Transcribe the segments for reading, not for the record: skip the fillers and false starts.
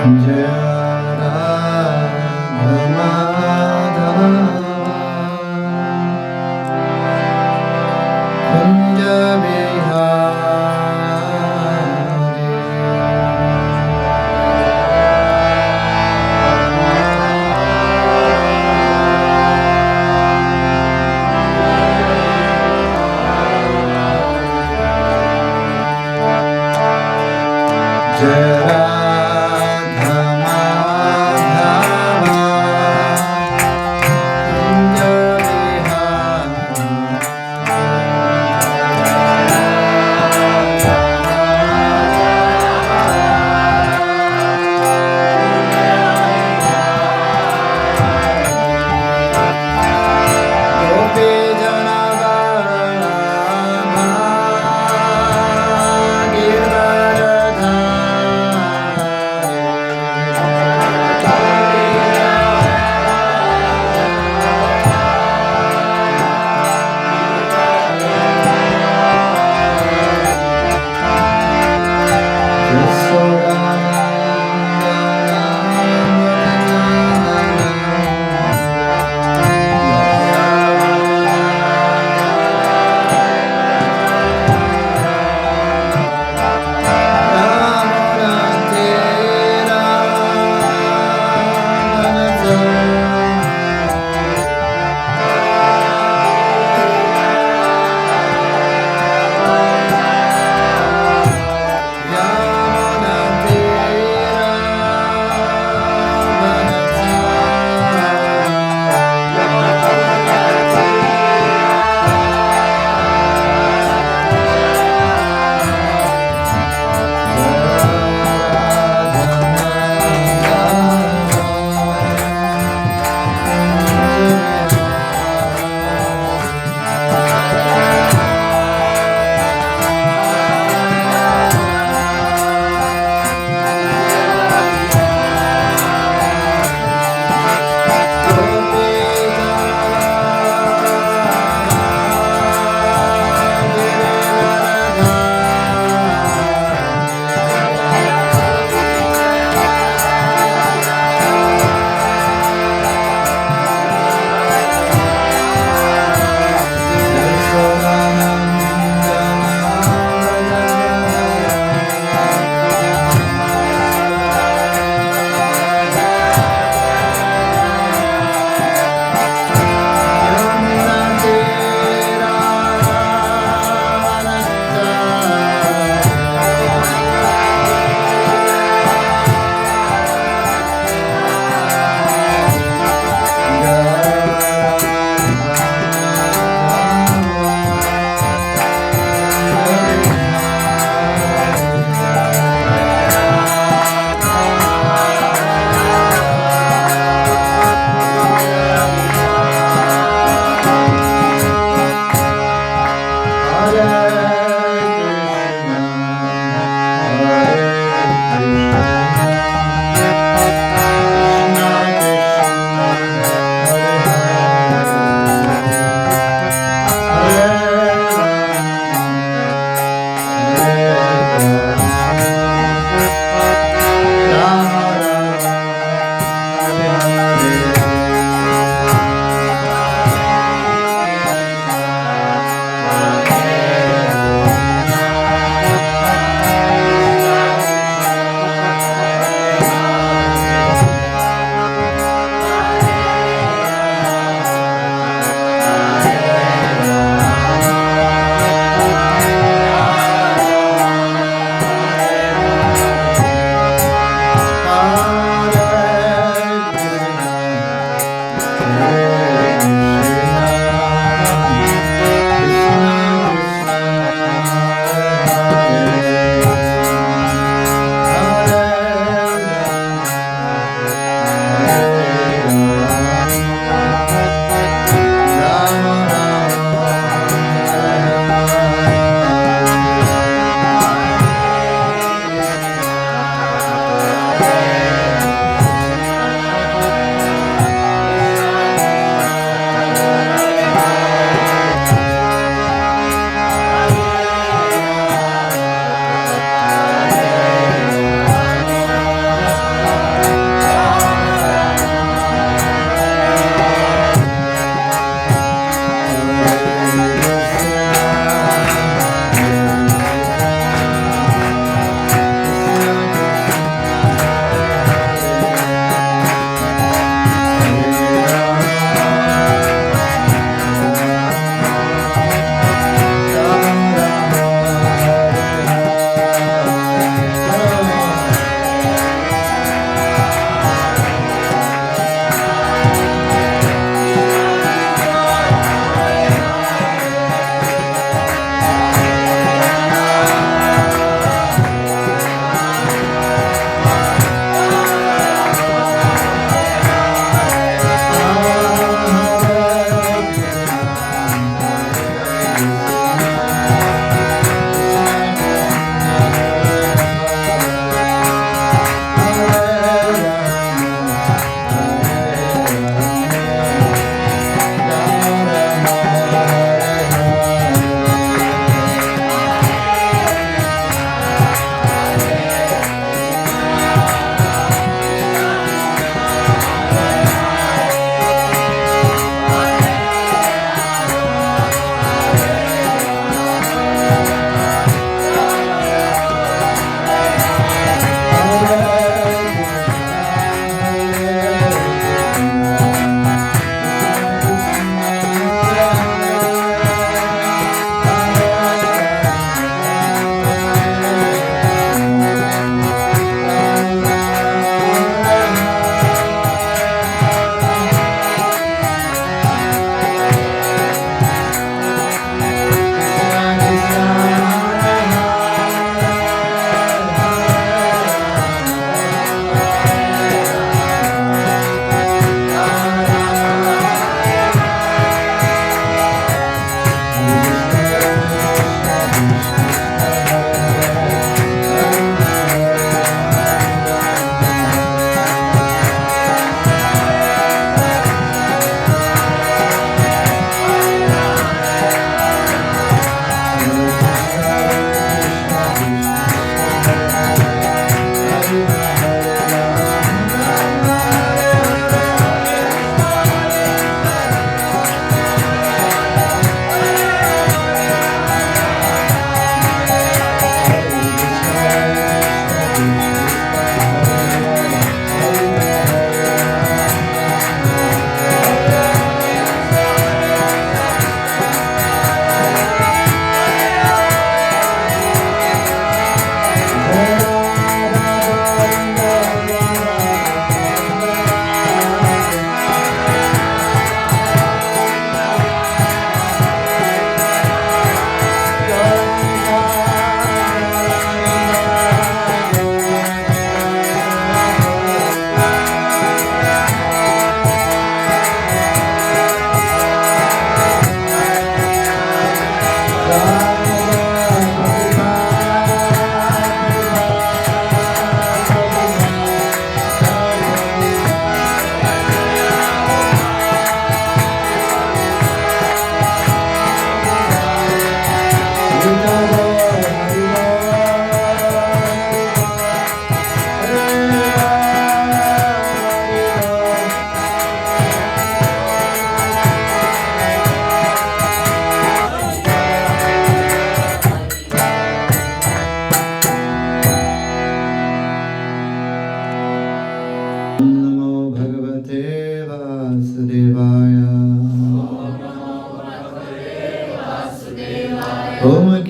Jai Radha Madhav Kunj Bihari Jai Radha Madhav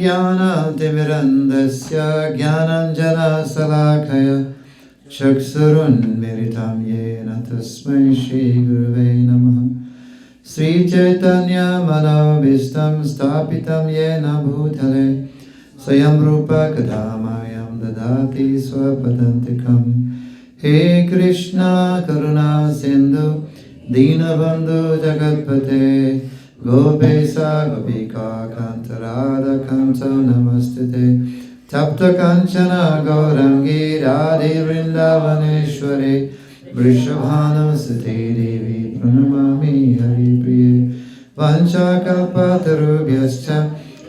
Ajnana-timirandasya Jnananjana-salakaya Chaksurunmilitam yena tasmai Shri Gurave Namaha Sri Chaitanya Manobhistam Stapitam yena bhutale Swayam Rupa Kadhamayam Dadati Swapadantikam He Krishna Karuna Sindhu Dinabandhu Jagatpate Gopesa Gopika Kantarada Kamsa Namastite Tapta Kanchana Gaurangi Radhe Vrindavaneshwari Vrishabhanam Sati Devi Pranamami Hari Priye Vancha Kalpatarubhyascha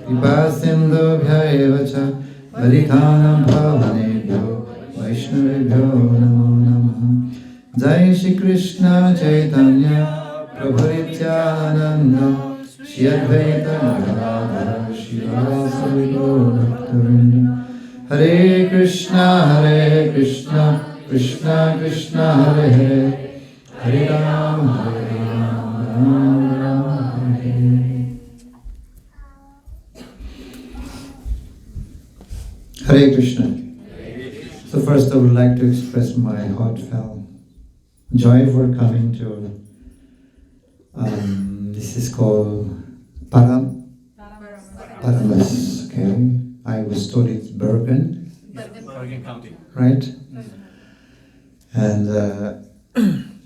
Vipasindubhya evacha Varithanam Bhavanebhyo Vaishnavibhyo Namo Namaha Jai Shri Krishna Chaitanya Prabhu Nityananda Shri Advaita Gadadhara Shivasari Gaura Bhaktavinda Hare Krishna Krishna Krishna Hare Hare Hare Ram Ram Ram Hare Hare Krishna. So first I would like to express my heartfelt joy for coming to this is called Paramas, okay? I was told it's Bergen. Bergen County. Right? And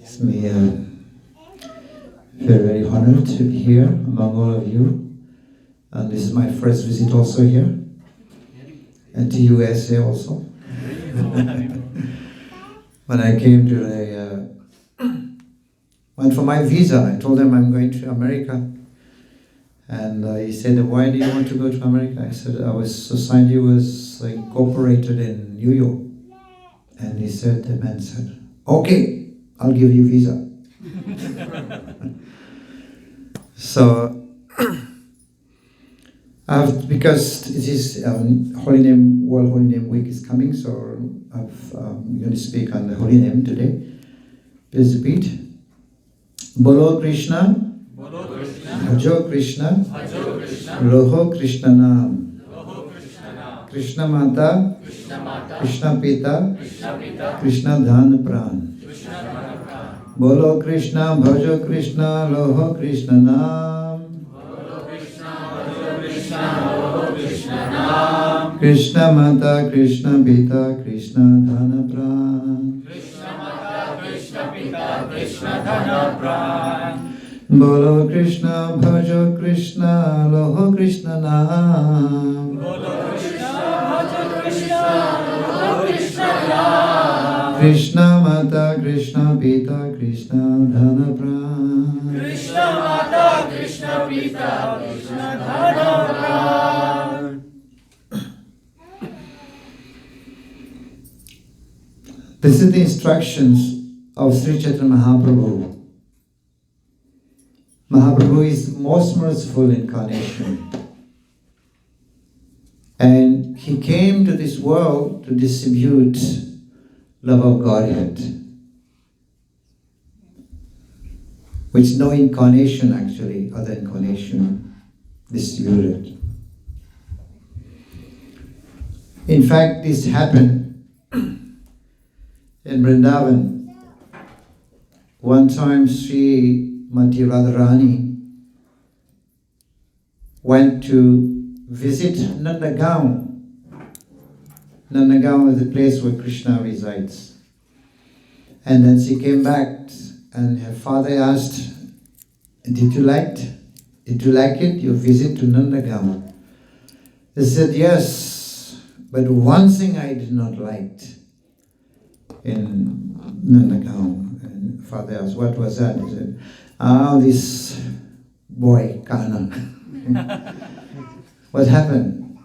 it's me very honored to be here among all of you. And this is my first visit also here. And to USA also. When I came to went for my visa, I told them I'm going to America. And he said, why do you want to go to America? I said, our society was incorporated in New York. And he said, the man said, okay, I'll give you visa. So, because it is World Holy Name Week is coming, so I'm going to speak on the Holy Name today. Please repeat. Bolo Krishna, Bhajo Krishna, Loho Krishna Nam, Krishna Mata, Krishna Pita, Krishna Dhan Pran. Bolo Krishna, Bhajo Krishna, Loho Krishna Nam, Krishna Mata, Krishna Pita, Krishna Dhan Pran. Bolo Krishna, Bhajo Krishna, Loho Krishna Nam. Krishna Mata, Krishna Pita, Krishna Dhana Pran. Krishna Mata, Krishna Pita, Krishna Dhana Pran. This is the instructions of Sri Chaitanya Mahaprabhu. Mahaprabhu is most merciful incarnation. And he came to this world to distribute love of Godhead, which no incarnation actually, other incarnation, distributed. In fact, this happened in Vrindavan. One time Sri Mati Radharani went to visit Nandagaon. Nandagaon is the place where Krishna resides. And then she came back and her father asked, Did you like it, your visit to Nandagaon? He said, yes, but one thing I did not like in Nandagaon. And father asked, what was that? He said, this boy, Kana. What happened?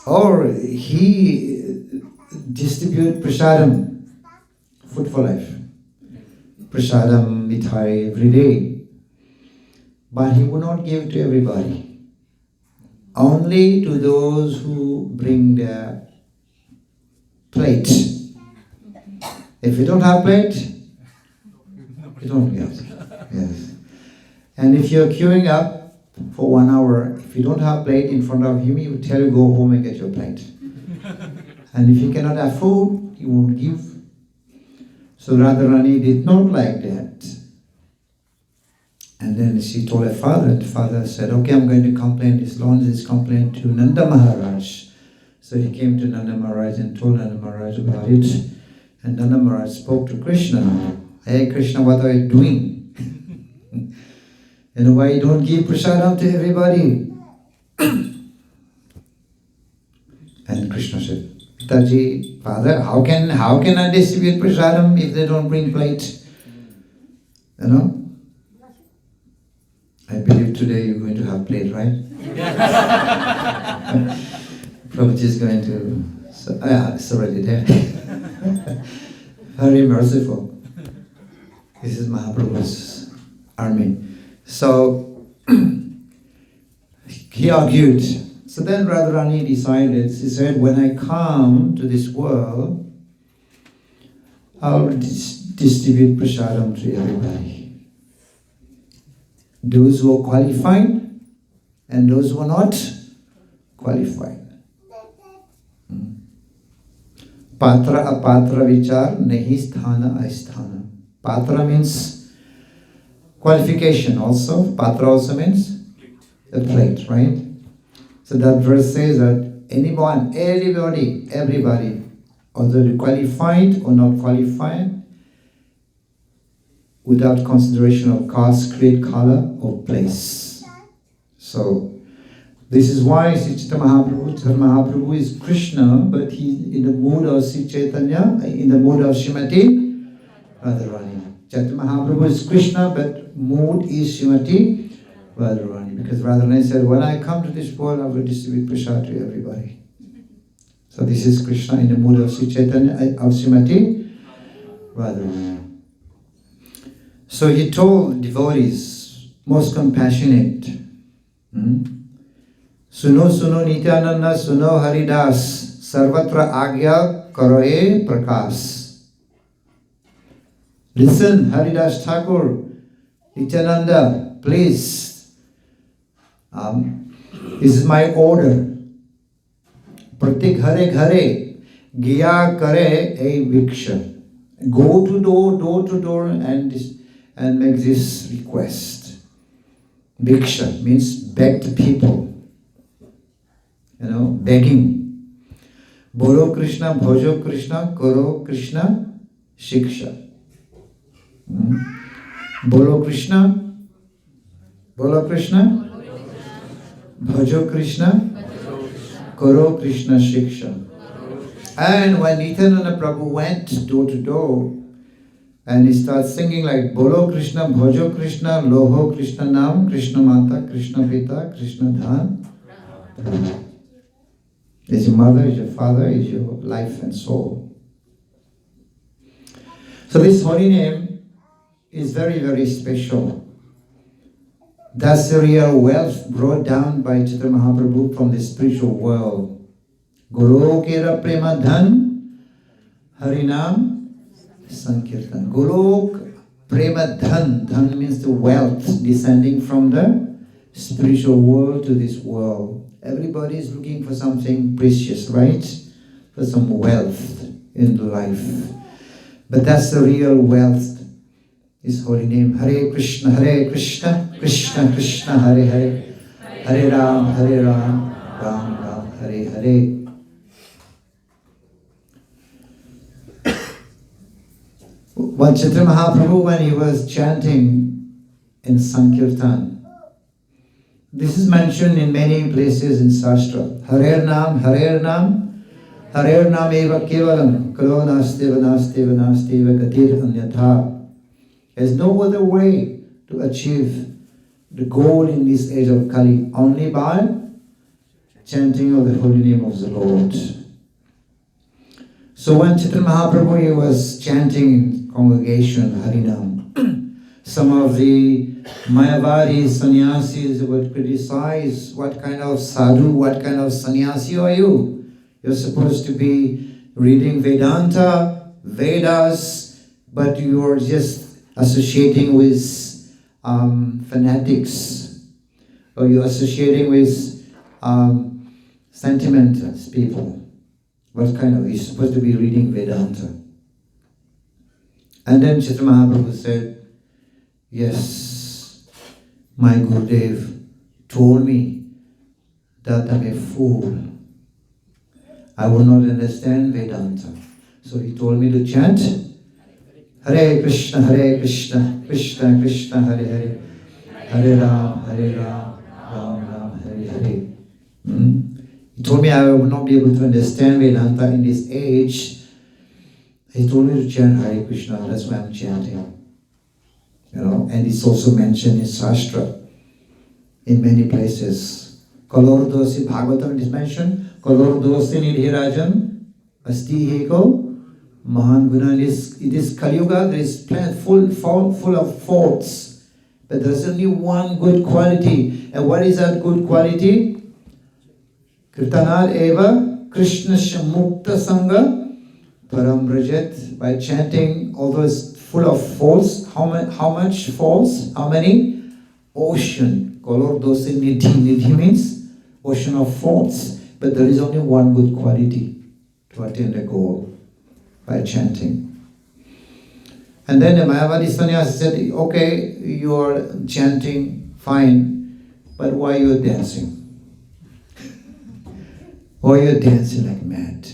Or he distributed prasadam, food for life. Prasadam, mithai every day. But he would not give to everybody. Only to those who bring their plate. If you don't have plate, you don't get. Yes. And if you're queuing up for 1 hour. If you don't have plate in front of him, he will tell you, go home and get your plate. And if you cannot have food, he won't give. So Radharani did not like that. And then she told her father, and the father said, okay, I'm going to complain, launch this complaint to Nanda Maharaj. So he came to Nanda Maharaj and told Nanda Maharaj about it. And Nanda Maharaj spoke to Krishna. Hey Krishna, what are you doing? Why you don't give prasadam to everybody? And Krishna said, Pitaji, father, how can I distribute prasadam if they don't bring plate? I believe today you're going to have plate, right? Prabhuji is going to, it's already there. Very merciful. This is Mahaprabhu's army. So, he argued. So then Radharani decided, she said, when I come to this world, I'll distribute prasadam to everybody. Those who are qualified and those who are not qualified. Patra apatra vichar nahi sthana asthana. Patra means qualification also. Patra also means a plate, right? So that verse says that anyone, everybody, whether qualified or not qualified, without consideration of caste, creed, color, or place. So this is why Sri Chaitanya Mahaprabhu is Krishna, but he's in the mood of Sri Chaitanya, in the mood of Srimati Radharani. Chaitanya Mahaprabhu is Krishna, but mood is Srimati Radharani. Because Radharani said, when I come to this world, I will distribute prasad to everybody. So this is Krishna in the mood of Sri Chaitanya, of Srimati Radharani. So he told devotees, most compassionate, Suno suno Nityananda, suno Haridas, sarvatra agya karoe prakas. Listen, Haridas Thakur, Nityananda, please. This is my order. Pratik hare ghare, gya kare a viksha. Go to door, and make this request. Viksha means beg the people. Begging. Bolo Krishna, bhojo Krishna, karo Krishna, shiksha. Bolo Krishna, bhojo Krishna, karo Krishna, shiksha. And when Nityananda Prabhu went door to door, and he starts singing like Bolo Krishna, Bhojo Krishna, Loho Krishna Nam, Krishna Mata, Krishna Pita, Krishna Dhan. Is your mother, is your father, is your life and soul. So this holy name is very, very special. That's the real wealth brought down by Chaitanya Mahaprabhu from the spiritual world. Guru Kera Prema Dhan, Harinam Sankirtan. Golok Prema Dhan. Dhan means the wealth descending from the spiritual world to this world. Everybody is looking for something precious, right? For some wealth in life. But that's the real wealth. His holy name. Hare Krishna, Krishna Krishna, Hare Hare. Hare Ram, Ram Ram, Hare Hare. But Chaitanya Mahaprabhu, when he was chanting in Sankirtan, this is mentioned in many places in Shastra. Hare Nam, Hare Nam, Hare Nam eva kevalam, kalo nasteva nasteva nasteva gatir anyatha. There's no other way to achieve the goal in this age of Kali, only by chanting of the holy name of the Lord. So when Chaitanya Mahaprabhu he was chanting in congregation Harinam, some of the Mayavadi sannyasis would criticize, what kind of sadhu, what kind of sannyasi are you? You're supposed to be reading Vedanta, Vedas, but you're just associating with fanatics. or you're associating with sentimental people. What kind of, you're supposed to be reading Vedanta. And then Chaitanya Mahaprabhu said, yes, my Gurudev told me that I'm a fool. I will not understand Vedanta. So he told me to chant Hare Krishna, Krishna Krishna, Hare Hare, Hare Ram, Ram Ram, Hare Hare. He told me I would not be able to understand Vedanta in this age. He told me to chant Hare Krishna, that's why I'm chanting. And it's also mentioned in Shastra, in many places. Kalordosi Bhagavatam is mentioned, Kalordosi Nidhirajan, Asti Heko, Mahan Guna. It is Kali Yuga, there is planet full of faults. But there is only one good quality. And what is that good quality? Kirtanal Eva, Krishna Mukta Sangha, Param Rajet. By chanting, although it's full of faults, how much faults? How many? Ocean. Kolor Dosi Nidhi. Nidhi means ocean of faults. But there is only one good quality to attain the goal, by chanting. And then the Mayavadi sannyasi said, okay, you're chanting, fine, but why you're dancing? Why you're dancing like mad?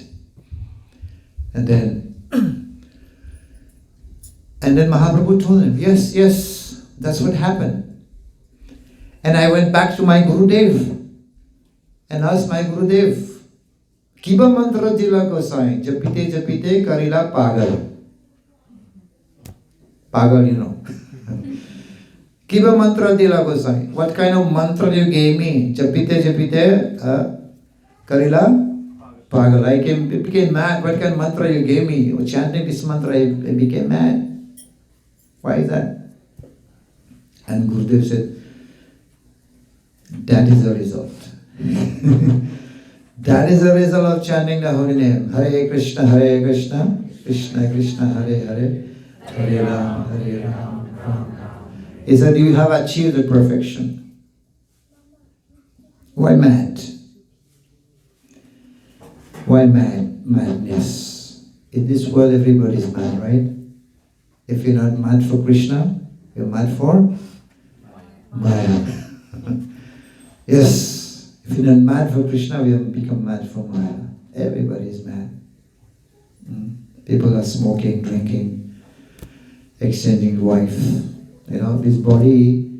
And then Mahaprabhu told him, yes, that's what happened. And I went back to my Gurudev and asked my Gurudev, Kiba mantra dila gosai, japite karila pagal. Pagal, you know. Kiba mantra dila gosai. What kind of mantra you gave me? Japite karila pagal. I became mad. What kind of mantra you gave me? Chanting this mantra, I became mad. Why is that? And Gurudev said, that is the result. That is the result of chanting the holy name. Hare Krishna, Krishna Krishna, Hare Hare, Hare Ram, Ram Ram. He said, you have achieved the perfection. Why mad? Why madness? In this world, everybody is mad, right? If you're not mad for Krishna, you're mad for Maya. Yes. If you're not mad for Krishna, we have become mad for Maya. Everybody is mad. People are smoking, drinking, exchanging wife. This body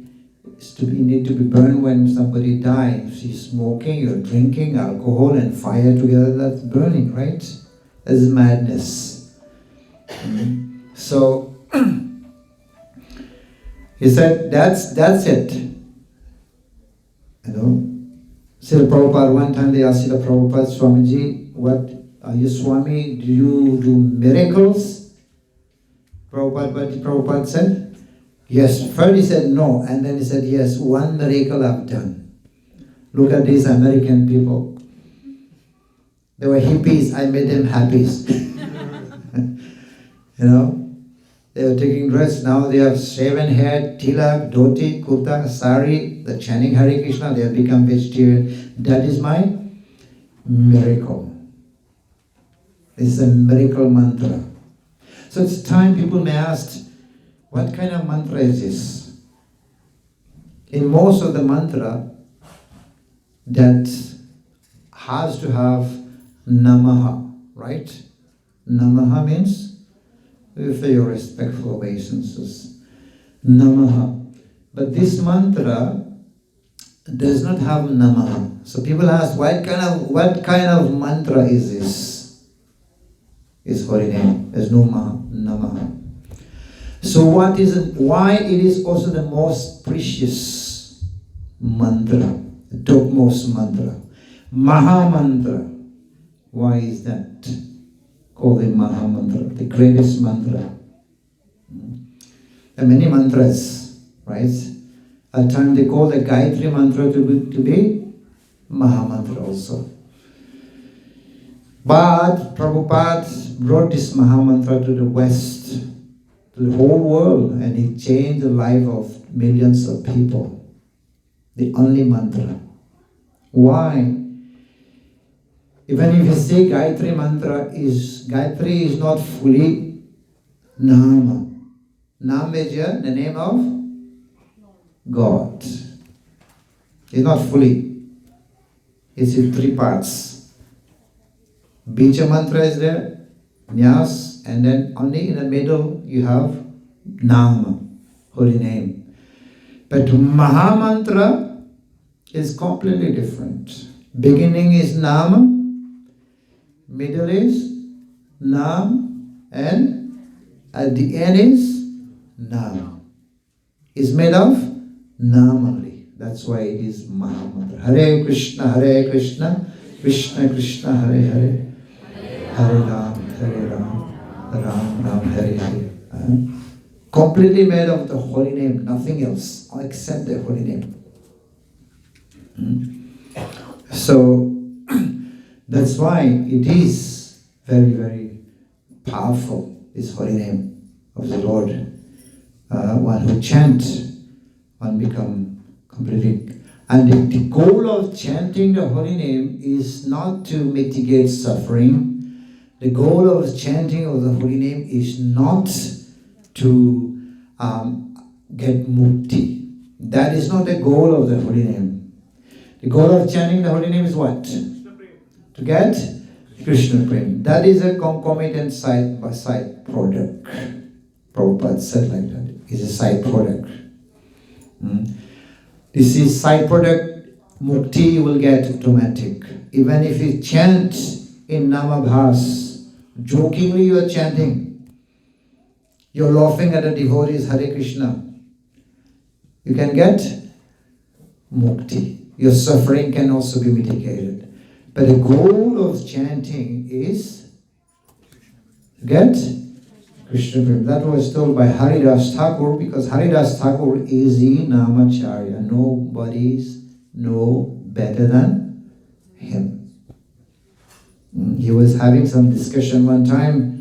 is need to be burned when somebody dies. You're smoking, you're drinking, alcohol and fire together, that's burning, right? That is madness. So, he said, that's it. Srila Prabhupada, one time they asked Srila Prabhupada, Swamiji, what are you Swami? Do you do miracles? Prabhupada said, yes. First he said no, and then he said, yes, one miracle I've done. Look at these American people. They were hippies, I made them happies. They were taking dress, now they have shaven hair, tilak, dhoti, kurta, sari, the chanting Hare Krishna, they have become vegetarian. That is my miracle. It's a miracle mantra. So it's time people may ask, what kind of mantra is this? In most of the mantra, that has to have namaha, right? Namaha means with your respectful obeisances. Namaha. But this mantra does not have namaha. So people ask, what kind of mantra is this? It's holy name. There's no namaha. So why it is also the most precious mantra, the topmost mantra, Maha Mantra. Why is that? Called the Maha Mantra, the greatest mantra. There are many mantras, right? At times they call the Gayatri Mantra to be Maha Mantra also. But Prabhupada brought this Maha Mantra to the West, to the whole world, and it changed the life of millions of people. the only mantra. Why? Even if you say Gayatri mantra, Gayatri is not fully Nama. Nam is the name of God. It's not fully. It's in 3 parts. Bija mantra is there, Nyas, and then only in the middle you have Nama, holy name. But Maha mantra is completely different. Beginning is Nama, middle is Nam, and at the end is Nam. It's made of Nam only. That's why it is Maha mantra. Hare Krishna, Krishna Krishna, Hare Hare, Hare Ram, Ram Ram, Hare Hare. Completely made of the holy name, nothing else except the holy name. So that's why it is very, very powerful, this holy name of the Lord. One who chants, one become completely. And the goal of chanting the holy name is not to mitigate suffering. The goal of chanting of the holy name is not to get mukti. That is not the goal of the holy name. The goal of chanting the holy name is what? To get Krishna Prem. That is a concomitant side by side product. Prabhupada said like that. It's a side product. This is side product. Mukti you will get automatic. Even if you chant in Namabhas, jokingly you are chanting. You're laughing at the devotees, Hare Krishna. You can get mukti. Your suffering can also be mitigated. But the goal of chanting is to get Krishna Prem. That was told by Haridas Thakur, because Haridas Thakur is the Namacharya. Nobody's no better than him. He was having some discussion one time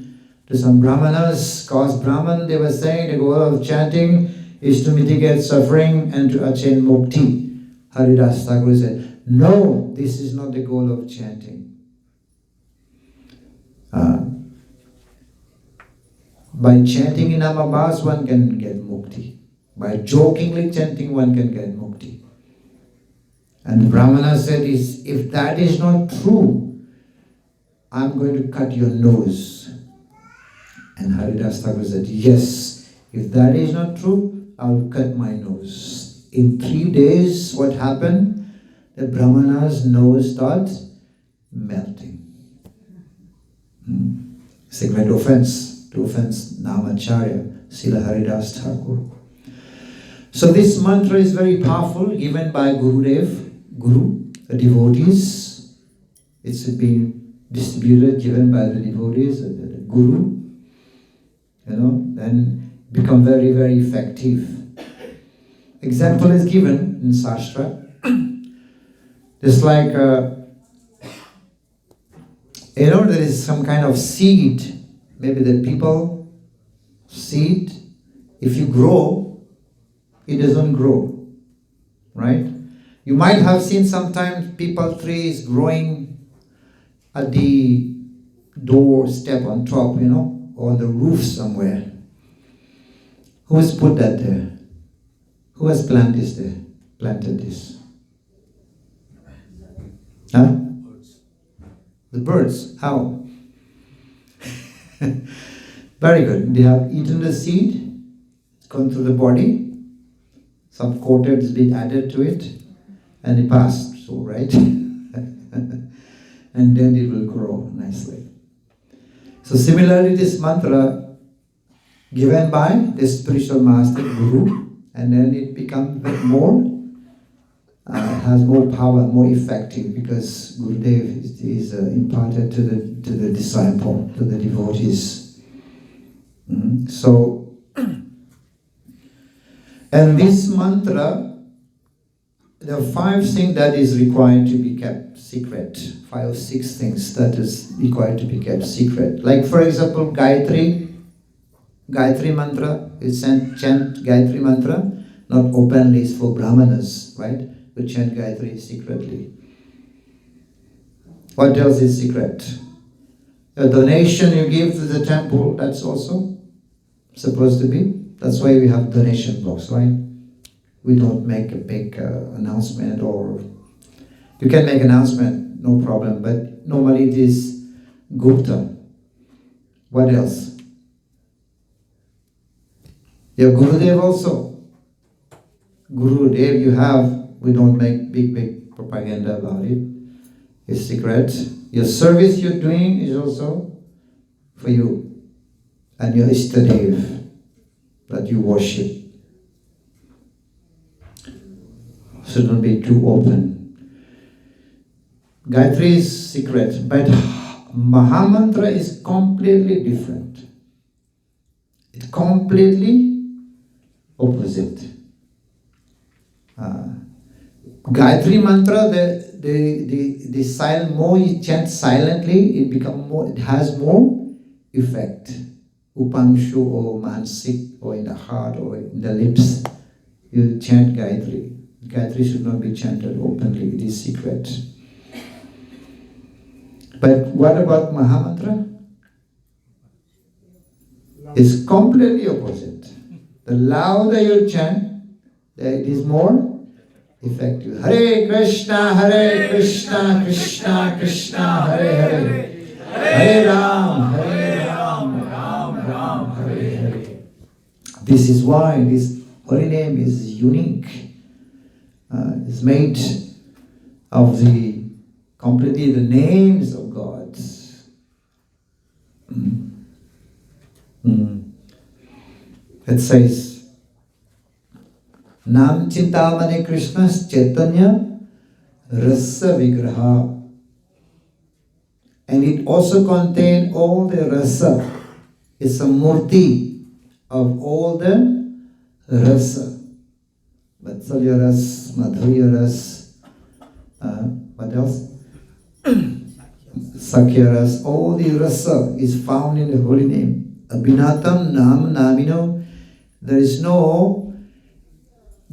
to some Brahmanas, cause Brahman, they were saying the goal of chanting is to mitigate suffering and to attain mukti. Haridas Thakur said, no, this is not the goal of chanting. By chanting in Namabhas, one can get mukti. By jokingly chanting, one can get mukti. And Brahmana said, if that is not true, I'm going to cut your nose. And Haridas Thakur said, yes, if that is not true, I'll cut my nose. In 3 days, what happened? The Brahmana's nose started melting. It's a great offense, to offense Namacharya, Srila Haridas Thakur. So this mantra is very powerful, given by Guru, the devotees. It's been distributed, given by the devotees, the Guru. Then become very, very effective. Example is given in Shastra. Just like, there is some kind of seed, maybe the people seed, if you grow, it doesn't grow, right? You might have seen sometimes people trees growing at the doorstep on top, or the roof somewhere. Who has put that there? Who has planted this? Huh? The birds. How? Very good. They have eaten the seed, it's gone through the body, some coated has been added to it, and it passed, so right? And then it will grow nicely. So similarly, this mantra given by the spiritual master, Guru, and then it becomes more, has more power, more effective, because Gurudev is imparted to the disciple, to the devotees. So, and this mantra, there are 5 things that is required to be kept secret. 5 or 6 things that is required to be kept secret. Like for example, Gayatri mantra, chant Gayatri mantra, not openly, it's for Brahmanas, right? we chant Gayatri secretly. What else is secret? A donation you give to the temple, that's also supposed to be. That's why we have donation box, right? We don't make a big announcement, or you can make announcement, no problem, but normally it is Gupta. What else? Your Gurudev also. Gurudev you have, we don't make big propaganda about it. It's secret. Your service you're doing is also for you and your Ishtadev that you worship. Shouldn't be too open. Gayatri is secret, but Mahamantra is completely different. It's completely opposite. Gayatri mantra, the more you chant silently, it has more effect. Upanshu or mansik, or in the heart or in the lips, you chant Gayatri. Gayatri should not be chanted openly, it is secret. But what about Mahamantra? It's completely opposite. The louder you chant, it is more effective. Hare Krishna, Krishna Krishna, Hare Hare. Hare Ram, Ram Ram, Hare Hare. This is why this holy name is unique. It's made of completely the names of God. It says, Nam Chintamani Krishna's Chaitanya Rasa Vigraha. And it also contains all the rasa. It's a murti of all the rasa. Vatsalya ras, madhurya ras, what else? Sakhya ras, all the rasa is found in the holy name. Abhinatam nam namino. There is no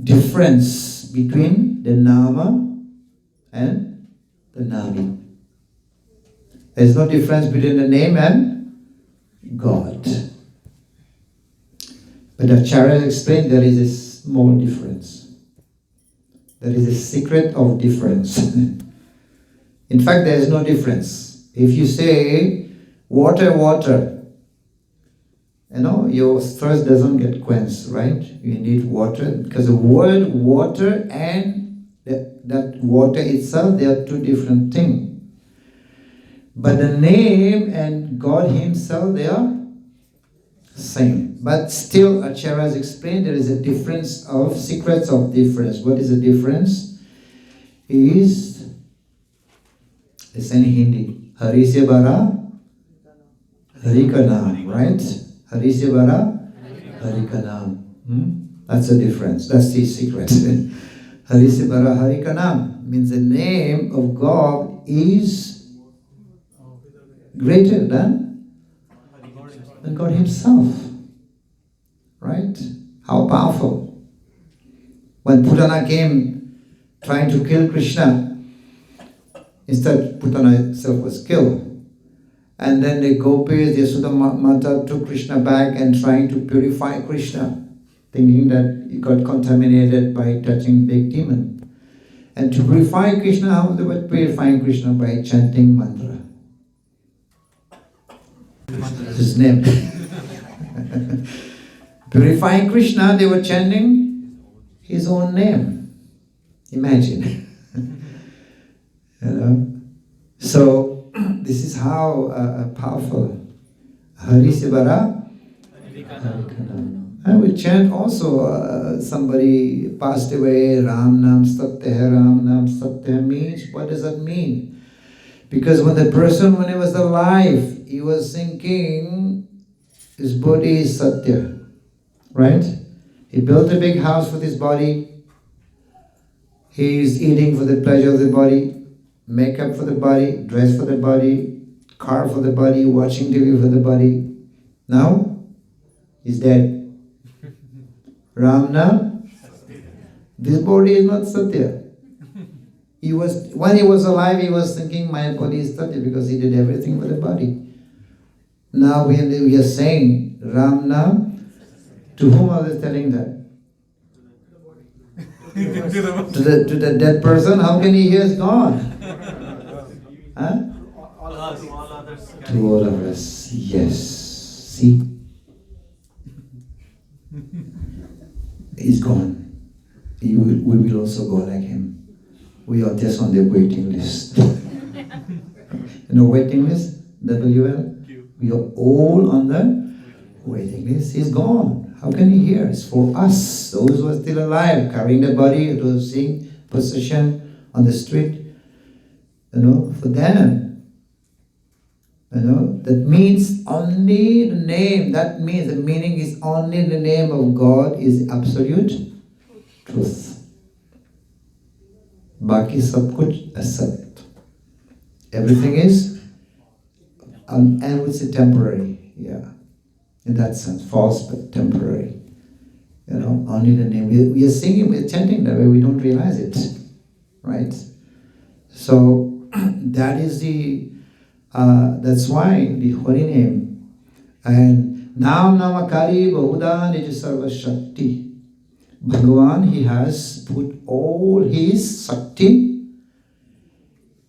difference between the nama and the nami. There is no difference between the name and God. But Acharya explained there is a small difference. There is a secret of difference. In fact, there is no difference. If you say water, water, your thirst doesn't get quenched, right? You need water because the word water and that water itself, they are two different things. But the name and God Himself, they are same. But still, Acharyas explained there is a difference of secrets of difference. What is the difference? It's in Hindi. Hari se bara, Hari ka naam, right? Hari se bara, Hari ka naam. That's the difference. That's the secret. Hari se bara, Hari ka naam means the name of God is greater than God Himself. Right? How powerful. When Putana came trying to kill Krishna, instead Putana itself was killed. And then the gopis, the Yashoda Mata took Krishna back and trying to purify Krishna, thinking that he got contaminated by touching big demon. And to purify Krishna, how they were purifying Krishna? By chanting mantra. His name. Purifying Krishna, they were chanting His own name. Imagine. So, this is how powerful. Hari Sivara. I will chant also, somebody passed away, Ram Nam Satya Hai, Ram Nam Satya Hai means, what does that mean? Because when the person, when he was alive, he was thinking, his body is Satya. Right? He built a big house for his body. He is eating for the pleasure of the body, makeup for the body, dress for the body, car for the body, watching TV for the body. Now, he's dead. Ramna, this body is not Satya. When he was alive, he was thinking my body is dirty because he did everything with the body. Now we are saying Ram Nam, to whom are they telling that? To the dead person? How can he hear is gone? Huh? To all of us, yes. See? He's gone. We will also go like him. We are just on the waiting list. Waiting list? WL? We are all on the waiting list. He's gone. How can he hear? It's for us, those who are still alive, carrying the body, those seeing procession on the street. For them. That means only the name. That means the meaning is only the name of God is absolute truth. Baki sab kuch asat. Everything is, and I would say temporary. Yeah, in that sense, false but temporary. Only the name. We are singing, we are chanting that way. We don't realize it, right? So that is the. That's why the holy name and Nam Namakari Bahuda Nija Sarva Shakti. Bhagavan, he has put all his Shakti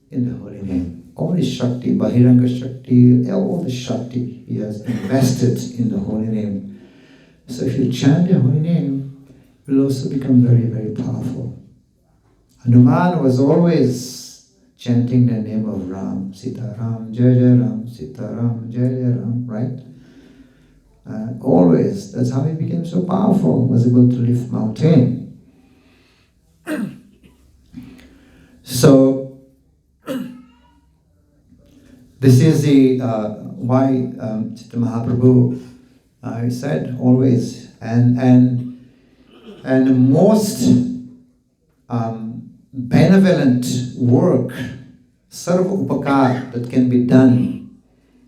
in the holy name. All his Shakti, Bahiranga Shakti, all the Shakti he has invested in the holy name. So if you chant the holy name, it will also become very, very powerful. Hanuman was always chanting the name of Ram, Sita Ram, Jai Jai Ram, Sita Ram, Jai Jai Ram, right? Always. That's how he became so powerful, was able to lift mountain. So, this is the why Chitta Mahaprabhu said always, and the most benevolent work, sarva upakar, that can be done.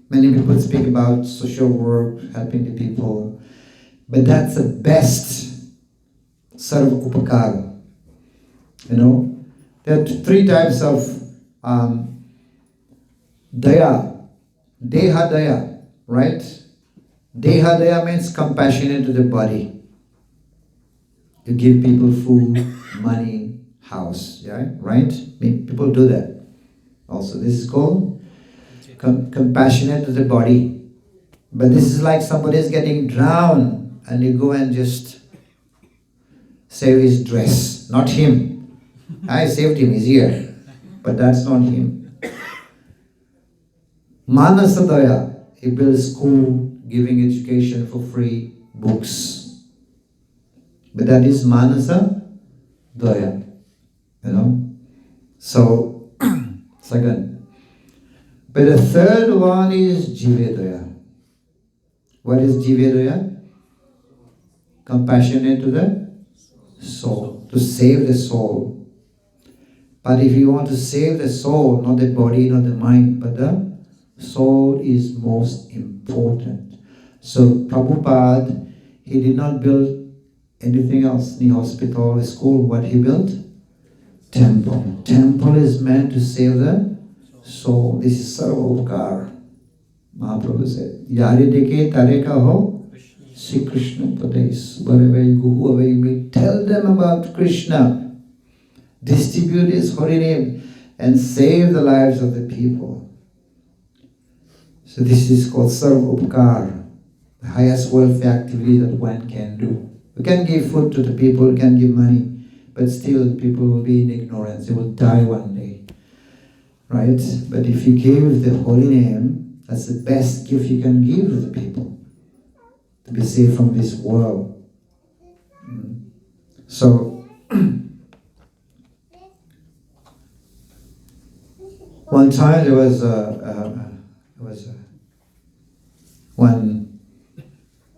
Many people speak about social work, helping the people, but that's the best sarva upakar. There are three types of daya. Deha daya, right? Deha daya means compassionate to the body. You give people food, money, house, yeah, right? People do that. Also, this is called compassionate to the body. But this is like somebody is getting drowned and you go and just save his dress. Not him. I saved him, he's here. But that's not him. Manasadaya, he builds school, giving education for free, books. But that is Manasa Daya. So, second. But the third one is Jivedaya. What is Jivedaya? Compassionate to the soul, to save the soul. But if you want to save the soul, not the body, not the mind, but the soul is most important. So Prabhupada, he did not build anything else, any hospital or school. What he built? Temple. Temple is meant to save the soul. This is sarva upakar. Mahaprabhu said, Yari deke tare kaho, Sri Krishna Padais. Wherever you go, whoever you meet, tell them about Krishna. Distribute his holy name and save the lives of the people. So this is called sarva upakar, the highest welfare activity that one can do. We can give food to the people, we can give money, but still people will be in ignorance. They will die one day. Right? But if you give the holy name, that's the best gift you can give to the people, to be saved from this world. So, one time there was one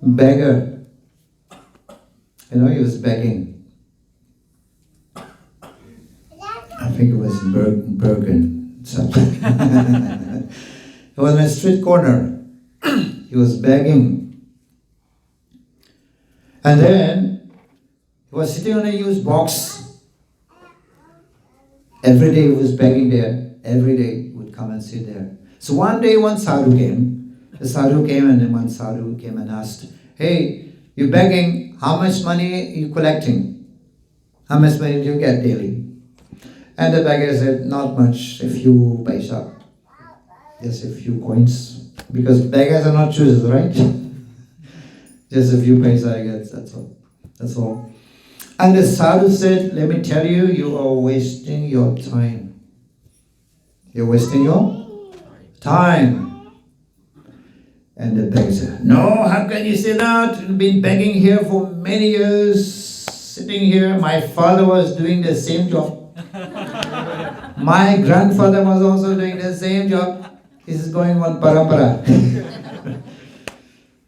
beggar. He was begging. I think it was Bergen, something. He was in a street corner. He was begging. And then he was sitting on a used box. Every day he was begging there. Every day he would come and sit there. So one day one sadhu came. The sadhu came and then one sadhu came and asked, hey, you're begging, how much money are you collecting? How much money do you get daily? And the beggar said, not much, a few paisa. Just a few coins. Because beggars are not choosers, right? Just a few paisa I get, that's all. That's all. And the sadhu said, let me tell you, you are wasting your time. You're wasting your time. And the beggar said, no, how can you say that? I've been begging here for many years, sitting here. My father was doing the same job. My grandfather was also doing the same job. This is going on parampara.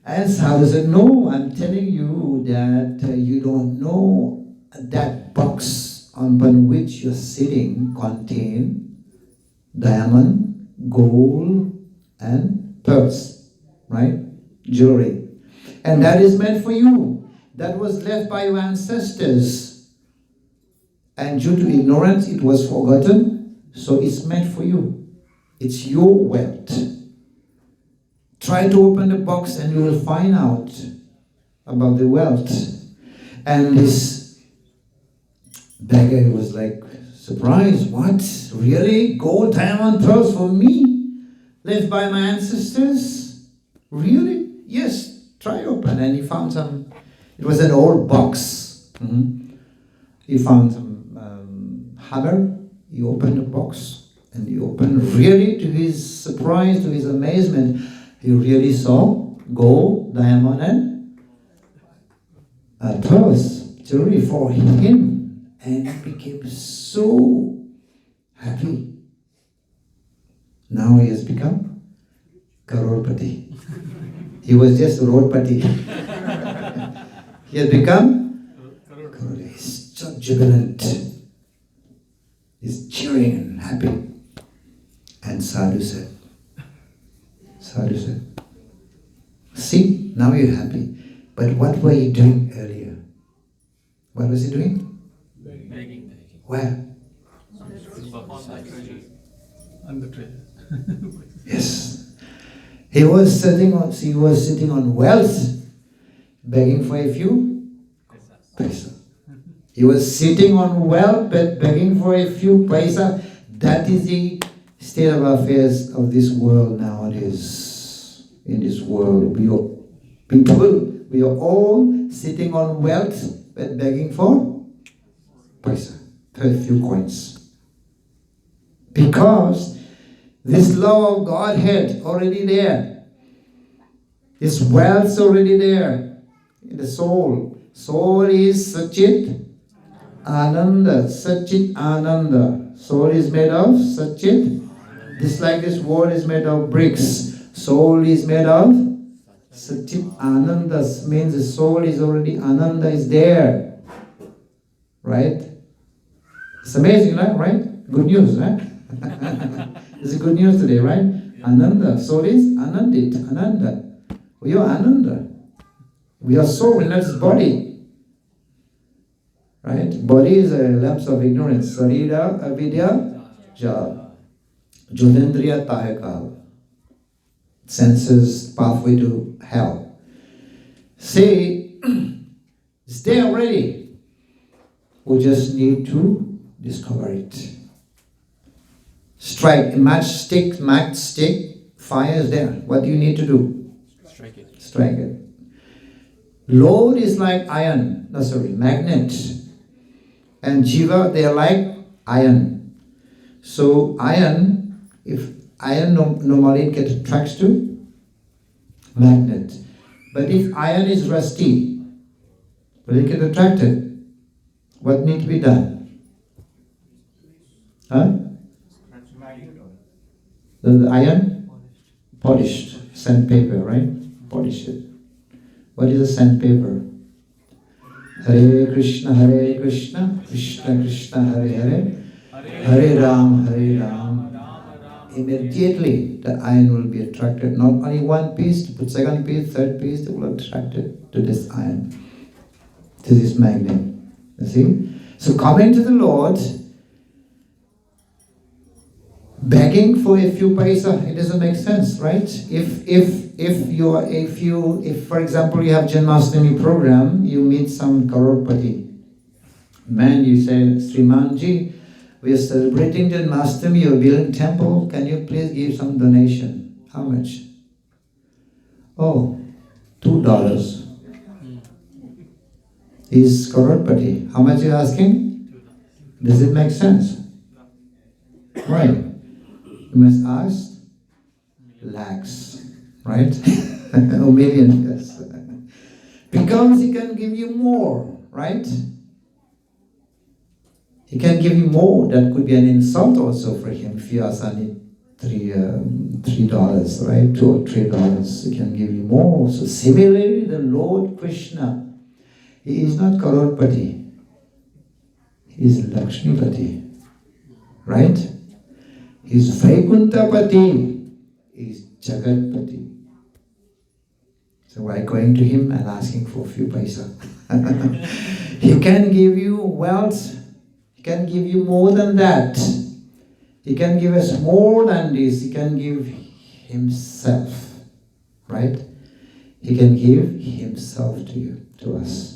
And sadhu said, no, I'm telling you that you don't know that box upon which you're sitting contain diamond, gold, and pearls, right? Jewelry. And that is meant for you. That was left by your ancestors. And due to ignorance, it was forgotten. So it's meant for you. It's your wealth. Try to open the box and you will find out about the wealth. And this beggar was like surprised. What? Really? Gold, diamond, pearls for me? Left by my ancestors? Really? Yes. Try open. And he found some. It was an old box. He found some hammer. He opened the box. And he opened, really to his surprise, to his amazement, he really saw gold, diamond, and pearls, jewelry for him. And he became so happy. Now he has become Karorpati. He was just Rodpati. He has become Karorpati. He's so jubilant. He's cheering and happy. And Sadhu said, see, now you're happy. But what were you doing earlier? What was he doing? Begging. Where? On the trail. Yes. He was sitting on wealth, begging for a few paisa. He was sitting on wealth, but begging for a few paisa. That is the state of affairs of this world nowadays. In this world, we are all sitting on wealth, but begging for paisa, a few coins. Because this law of Godhead already there. This wealth's already there in the soul. Soul is Satchit Ananda. Satchit Ananda. Soul is made of Satchit. Just like this world is made of bricks. Soul is made of Satchit Ananda. Means the soul is already, Ananda is there. Right? It's amazing, right? Good news, right? It's good news today, right? Ananda. Soul is Anandit. Ananda. We are Ananda. We are soul, not this body. Right? Body is a lapse of ignorance. Sarira, avidya, jal. Jodendriya tahekal. Senses, pathway to hell. See, it's there already. We just need to discover it. Strike a matchstick, fire is there. What do you need to do? Strike it. Strike it. Lord is like iron, magnet. And jiva, they are like iron. So iron, if iron normally it gets attracted to magnet. But if iron is rusty, will it get attracted? What needs to be done? Huh? The iron? Polished. Sandpaper, right? Polish it. What is a sandpaper? Hare Krishna, Krishna Krishna, Hare Hare, Hare Ram. Immediately the iron will be attracted. Not only one piece, put second piece, third piece, they will attract it to this iron, to this magnet. You see? So coming to the Lord, begging for a few paisa, it doesn't make sense, right? If for example you have Janmashtami program, you meet some crorepati man, you say, Srimanji, we are celebrating Janmashtami, you're building temple, can you please give some donation? How much? Oh, $2. He's crorepati. How much are you asking? Does it make sense? Why? You must ask lakhs, right? Or millions, yes. Because he can give you more, right? He can give you more. That could be an insult also for him if you ask only $3, right? $2 or $3. He can give you more. So similarly, the Lord Krishna, he is not crorepati. He is Lakshmipati, right? He is Vaikuntapati. He is Jagatpati. So why going to him and asking for a few paisa? He can give you wealth. He can give you more than that. He can give us more than this. He can give himself, right? He can give himself to you, to us.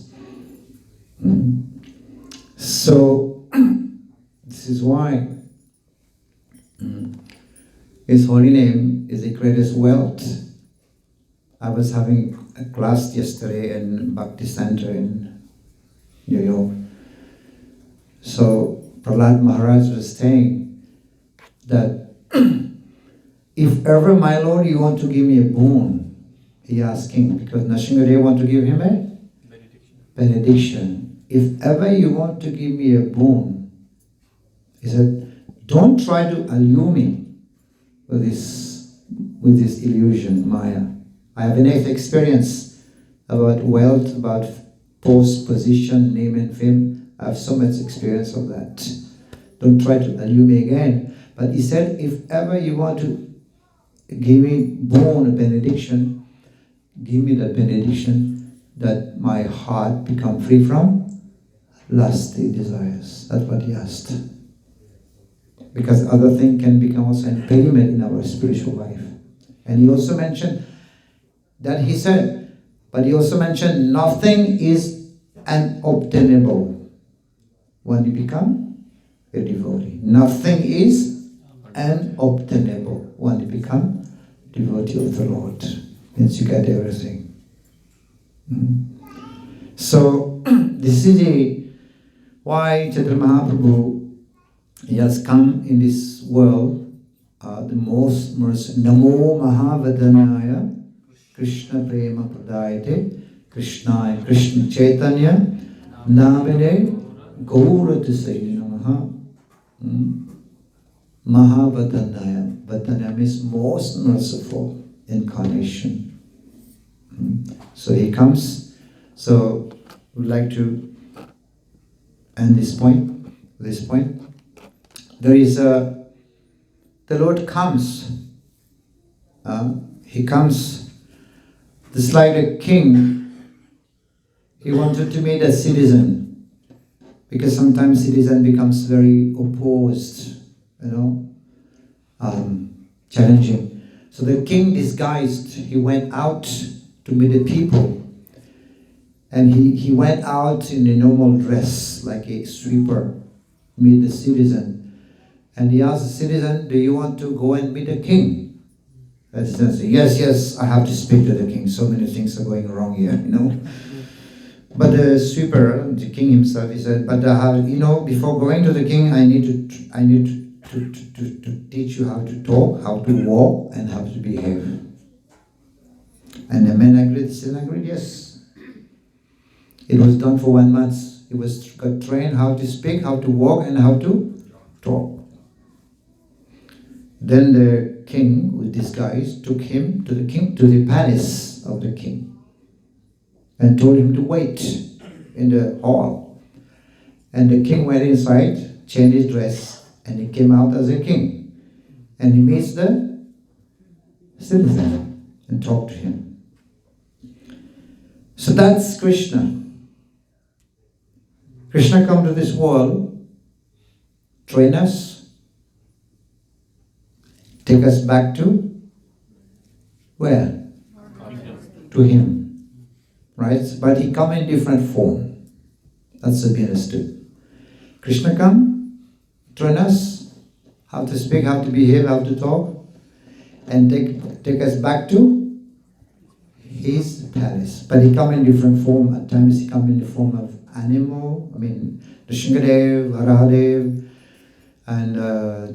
So, this is why His holy name is the greatest wealth. I was having a class yesterday in Bhakti Center in New York. So Prahlad Maharaj was saying that if ever, my Lord, you want to give me a boon, he asking, because Nrsimhadev want to give him a benediction. If ever you want to give me a boon, he said, don't try to allure me with this illusion, Maya. I have enough experience about wealth, about post, position, name and fame. I have so much experience of that. Don't try to allure me again. But he said, if ever you want to give me boon, a benediction, give me that benediction that my heart become free from lusty desires. That's what he asked. Because other things can become also an impediment in our spiritual life. And he also mentioned that he said, but he also mentioned nothing is unobtainable when you become a devotee. Nothing is unobtainable when you become devotee of the Lord. Means you get everything. So this is why Chaitanya Mahaprabhu, he has come in this world, the most mercy. Namo Mahavadanaya Krishna Prema Pradayate Krishnaya Krishna Chaitanya Namine Gauratisaya Namaha. Mahavadanaya. Vadanaya means most merciful incarnation. So he comes. So we'd like to end this point. There is the Lord comes. He comes just like a king. He wanted to meet a citizen, because sometimes citizen becomes very opposed, challenging. So the king disguised, he went out to meet the people. And he went out in a normal dress, like a sweeper, meet the citizen. And he asked the citizen, do you want to go and meet the king? The citizen said, yes, I have to speak to the king. So many things are going wrong here, But the sweeper, the king himself, he said, but before going to the king, I need to teach you how to talk, how to walk, and how to behave. And the man agreed, the citizen agreed, yes. It was done for 1 month. He was trained how to speak, how to walk, and how to talk. Then the king, with disguise, took him to the palace of the king, and told him to wait in the hall. And the king went inside, changed his dress, and he came out as a king. And he meets the citizen and talked to him. So that's Krishna. Krishna come to this world, train us, take us back to where? To Him, right? But He come in different form. That's to be understood. Krishna come, train us how to speak, how to behave, how to talk, and take us back to His palace. But He come in different form. At times He come in the form of animal. Nrsingadev, Varahadev, and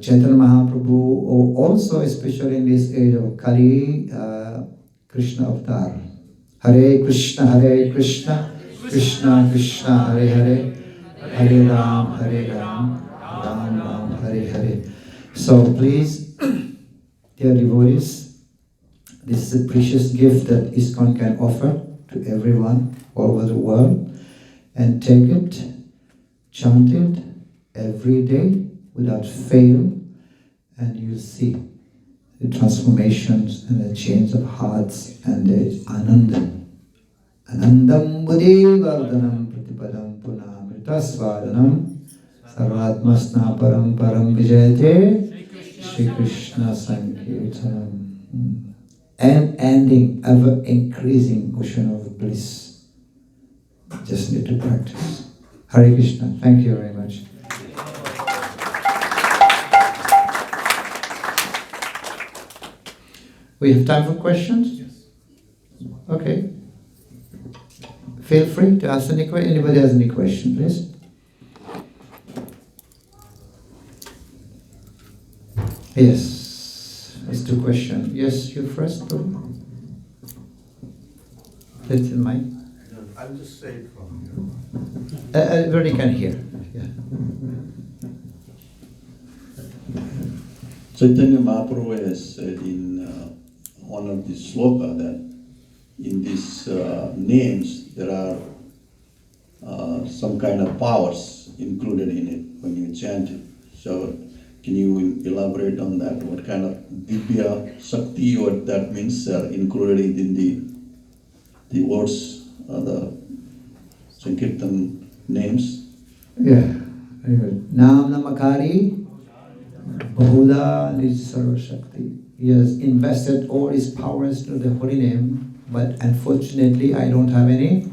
Chaitanya Mahaprabhu, or also especially in this age of Kali, Krishna avatar. Hare Krishna, Krishna Krishna, Hare Hare, Hare Ram, Ram Ram, Hare Hare. So please, dear devotees, this is a precious gift that ISKCON can offer to everyone all over the world, and take it, chant it every day without fail, and you'll see the transformations and the change of hearts and the anandam. Anandam buddhivardhanam pratipadam punamritasvadanam sarvatmasna param param vijayate Shri Krishna Sankirtanam. And ending, ever increasing ocean of bliss. Just need to practice. Hare Krishna. Thank you very much. We have time for questions? Yes. Okay. Feel free to ask any question. Anybody has any question, please? Yes. Let's do question. Yes, you first. That's in mind. I'll just say it from here. Everybody can hear. Yeah. Chaitanya Mahaprabhu has said in one of the sloka that in these names there are some kind of powers included in it when you chant it. So can you elaborate on that? What kind of Divya Shakti, what that means, are included in the words, the Sankirtan names? Yeah. Very good. Nam Namakari Bahuda Sarva Shakti. He has invested all his powers to the holy name, but unfortunately I don't have any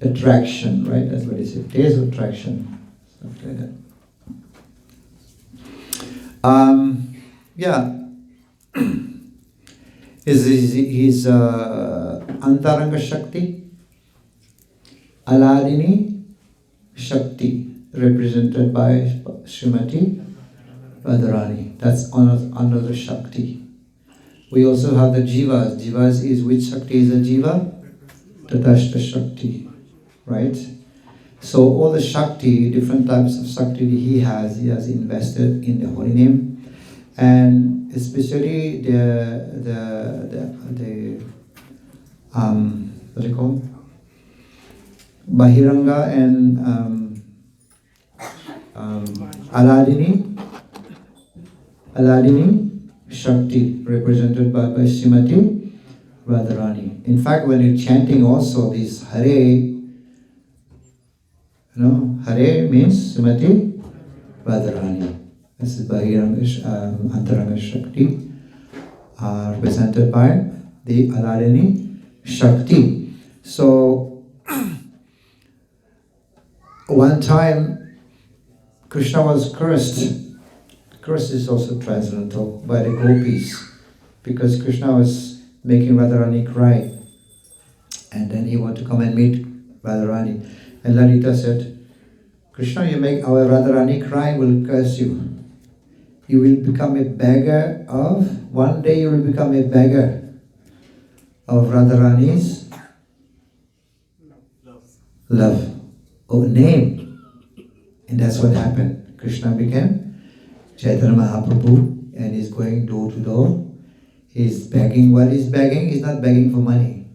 attraction, right? That's what he said. Taste of attraction. Something like that. Yeah. His Antaranga Shakti, Aladini Shakti, represented by Srimati Radharani. That's another Shakti. We also have the Jivas. Jivas is, which Shakti is a Jiva? Tatashta Shakti, right? So all the Shakti, different types of Shakti he has invested in the holy name, and especially the what do you call it? Bahiranga and Aladini Shakti, represented by Srimati Radharani. In fact, when you're chanting also this Hare, Hare means Srimati Radharani. This is Bahiranga Antaranga Shakti, represented by the Aladini Shakti. So, one time, Krishna was cursed. Curse is also transcendental by the gopis, because Krishna was making Radharani cry. And then he wanted to come and meet Radharani. And Lalita said, Krishna, you make our Radharani cry, we'll curse you. You will become a beggar one day you will become a beggar of Radharani's love or name. And that's what happened. Krishna became Chaitanya Mahaprabhu, and he's going door to door. He's begging. What he's begging? He's not begging for money.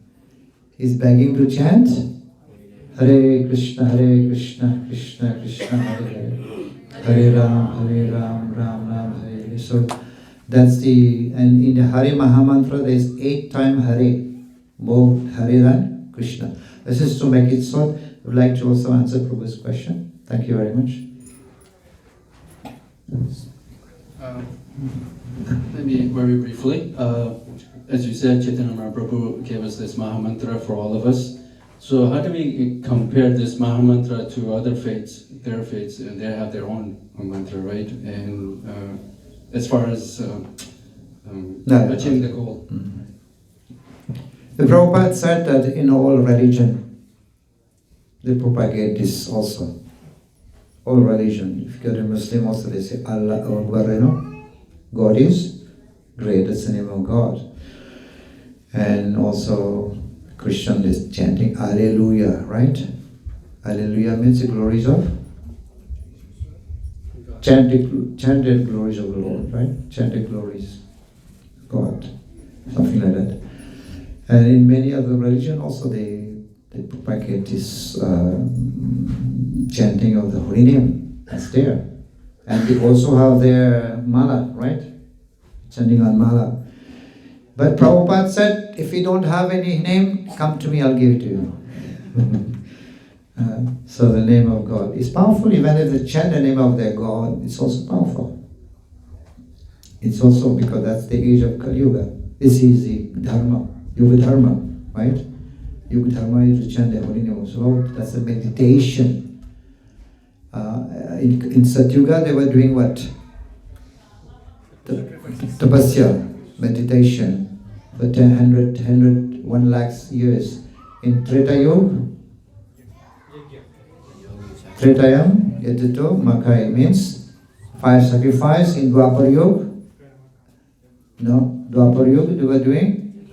He's begging to chant Hare Krishna, Krishna Krishna, Hare Hare, Hare Ram, Ram Ram, Hare Hare. So that's and in the Hare Mahamantra there is 8 times Hare, more Hare than Krishna. This is to make it short. I would like to also answer Prabhu's question. Thank you very much. Maybe very briefly, as you said, Chaitanya Mahaprabhu gave us this Mahamantra for all of us. So how do we compare this Mahamantra to other faiths? Their faiths, and they have their own mantra, right? And as far as achieving the goal. The Prabhupada said that in all religion, they propagate this also. All religion. If you're a Muslim also, they say Allah Akbar, God is great, that's the name of God. And also Christian is chanting Alleluia, right? Alleluia means the glories of chanted glories of the Lord, right? Chanted glories of God, something like that. And in many other religions also they propagate this chanting of the holy name. That's there. And they also have their mala, right? Chanting on mala. But Prabhupada said, if you don't have any name, come to me, I'll give it to you. So the name of God is powerful. Even if they chant the name of their God, it's also powerful. It's also because that's the age of Kali Yuga. This is the Dharma, Yuga Dharma, right? Yuga Dharma is to chant the holy name of the Lord. That's a meditation. In Satyuga, they were doing what? Tapasya, meditation, for 1 lakh years. In Treta Yuga, Tretayam, Yatito, Makai means fire sacrifice. In Dwapar Yuga, no, Dwapar Yuga, they were doing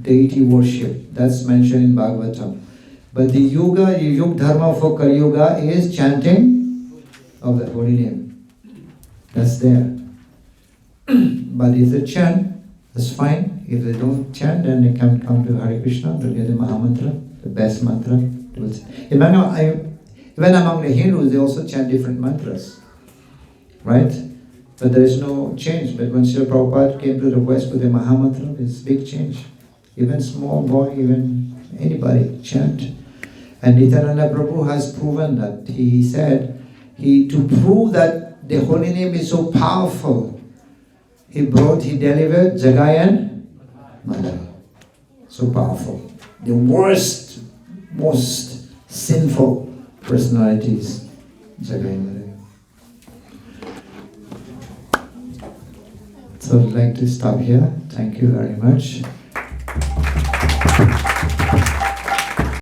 deity worship. That's mentioned in Bhagavatam. But the Yuga Dharma for Kali Yuga is chanting of the holy name. That's there. But if they chant, that's fine. If they don't chant, then they can come to Hare Krishna, they'll get the Mahamantra, the best mantra. Even among the Hindus, they also chant different mantras. Right? But there is no change. But when Srila Prabhupada came to the West with the Mahamantra, there's big change. Even small boy, even anybody chant. And Nityananda Prabhu has proven that. He said, to prove that the holy name is so powerful, he delivered Jagai and Madhai. So powerful. The worst, most sinful personalities, Jagai and Madhai. So I'd like to stop here. Thank you very much.